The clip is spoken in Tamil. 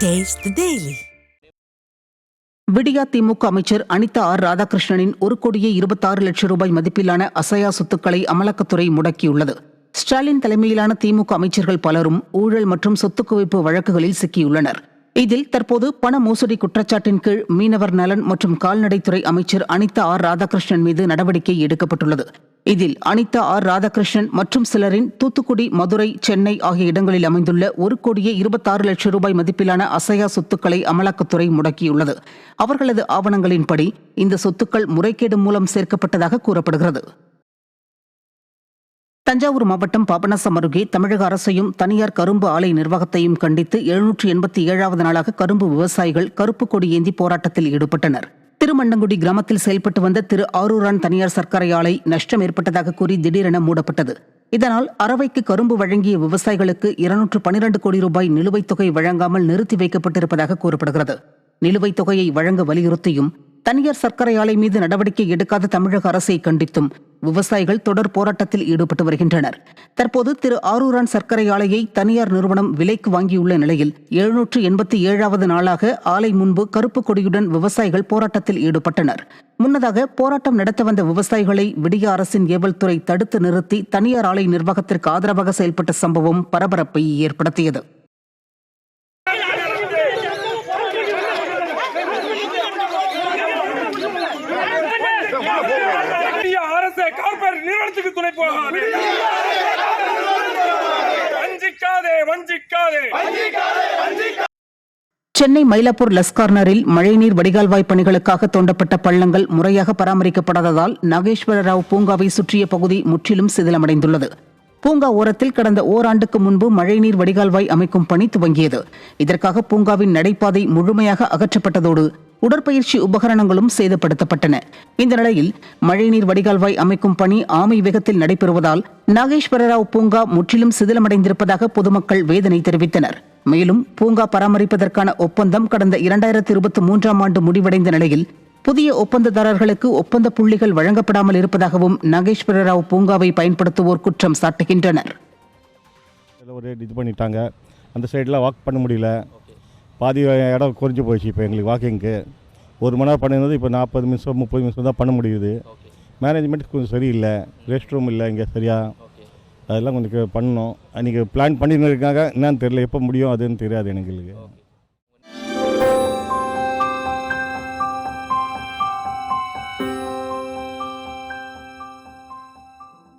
Taste the Daily. விடியா திமுக அமைச்சர் அனிதா ஆர் ராதாகிருஷ்ணனின் 1,26,00,000 ரூபாய் மதிப்பிலான அசையா சொத்துக்களை அமலாக்கத்துறை முடக்கியுள்ளது. ஸ்டாலின் தலைமையிலான திமுக அமைச்சர்கள் பலரும் ஊழல் மற்றும் சொத்து குவிப்பு வழக்குகளில் சிக்கியுள்ளனர். இதில் தற்போது பண மோசடி குற்றச்சாட்டின் கீழ் மீனவர் நலன் மற்றும் கால்நடைத்துறை அமைச்சர் அனிதா ஆர் ராதாகிருஷ்ணன் மீது நடவடிக்கை எடுக்கப்பட்டுள்ளது. இதில் அனிதா ஆர் ராதாகிருஷ்ணன் மற்றும் சிலரின் தூத்துக்குடி, மதுரை, சென்னை ஆகிய இடங்களில் அமைந்துள்ள 1,26,00,000 ரூபாய் மதிப்பிலான அசையா சொத்துக்களை அமலாக்கத்துறை முடக்கியுள்ளது. அவர்களது ஆவணங்களின்படி இந்த சொத்துக்கள் முறைகேடு மூலம் சேர்க்கப்பட்டதாக கூறப்படுகிறது. தஞ்சாவூர் மாவட்டம் பாபநாசம் அருகே தமிழக அரசையும் தனியார் கரும்பு ஆலை நிர்வாகத்தையும் கண்டித்து 787வது நாளாக கரும்பு விவசாயிகள் கருப்பு கொடி ஏந்தி போராட்டத்தில் ஈடுபட்டனர். திருமண்டங்குடி கிராமத்தில் செயல்பட்டு வந்த திரு ஆரூரான் தனியார் சர்க்கரை ஆலை நஷ்டம் ஏற்பட்டதாக கூறி திடீரென மூடப்பட்டது. இதனால் அரவைக்கு கரும்பு வழங்கிய விவசாயிகளுக்கு 212 கோடி ரூபாய் நிலுவைத் தொகை வழங்காமல் நிறுத்தி வைக்கப்பட்டிருப்பதாக கூறப்படுகிறது. நிலுவைத் தொகையை வழங்க வலியுறுத்தியும் தனியார் சர்க்கரை ஆலை மீது நடவடிக்கை எடுக்காத தமிழக அரசை கண்டித்தும் விவசாயிகள் தொடர் போராட்டத்தில் ஈடுபட்டு வருகின்றனர். தற்போது திரு ஆரூரான் சர்க்கரை ஆலையை தனியார் நிறுவனம் விலைக்கு வாங்கியுள்ள நிலையில் 787வது நாளாக ஆலை முன்பு கருப்பு கொடியுடன் விவசாயிகள் போராட்டத்தில் ஈடுபட்டனர். முன்னதாக போராட்டம் நடத்த வந்த விவசாயிகளை விடிய அரசின் ஏவல் துறை தடுத்து நிறுத்தி தனியார் ஆலை நிர்வாகத்திற்கு ஆதரவாக செயல்பட்ட சம்பவம் பரபரப்பை ஏற்படுத்தியது. நிறுவனத்துக்கு துணை போகாது. சென்னை மயிலாப்பூர் லஸ்கார்னரில் மழைநீர் வடிகால்வாய் பணிகளுக்காக தோண்டப்பட்ட பள்ளங்கள் முறையாக பராமரிக்கப்படாததால் நாகேஸ்வர ராவ் பூங்காவை சுற்றிய பகுதி முற்றிலும் சிதிலமடைந்துள்ளது. பூங்கா ஓரத்தில் கடந்த ஓராண்டுக்கு முன்பு மழைநீர் வடிகால்வாய் அமைக்கும் பணி துவங்கியது. இதற்காக பூங்காவின் நடைபாதை முழுமையாக அகற்றப்பட்டதோடு உடற்பயிற்சி உபகரணங்களும் சேதப்படுத்தப்பட்டன. இந்த நிலையில் மழைநீர் வடிகால்வாய் அமைக்கும் பணி ஆமை வேகத்தில் நடைபெறுவதால் நாகேஸ்வரராவ் பூங்கா முற்றிலும் சிதிலமடைந்திருப்பதாக பொதுமக்கள் வேதனை தெரிவித்தனர். மேலும் பூங்கா பராமரிப்பதற்கான ஒப்பந்தம் கடந்த 2023ஆம் ஆண்டு முடிவடைந்த நிலையில் புதிய ஒப்பந்ததாரர்களுக்கு ஒப்பந்த புள்ளிகள் வழங்கப்படாமல் இருப்பதாகவும் நாகேஸ்வரராவ் பூங்காவை பயன்படுத்துவோர் குற்றம் சாட்டுகின்றனர். இது பண்ணிட்டாங்க, அந்த சைடில் வாக் பண்ண முடியல, பாதி இடம் குறைஞ்சி போயிடுச்சு. இப்போ எங்களுக்கு வாக்கிங்க்கு 1 மணி நேரம் பண்ணியிருந்தது இப்போ 40 நிமிஷம் 30 நிமிஷம் தான் பண்ண முடியுது. மேனேஜ்மெண்ட் கொஞ்சம் சரியில்லை, ரெஸ்ட் ரூம் இல்லை இங்கே சரியாக, அதெல்லாம் கொஞ்சம் பண்ணணும். அன்றைக்கி பிளான் பண்ணியிருக்காங்க, என்னன்னு தெரியல, எப்போ முடியும் அதுன்னு தெரியாது எங்களுக்கு.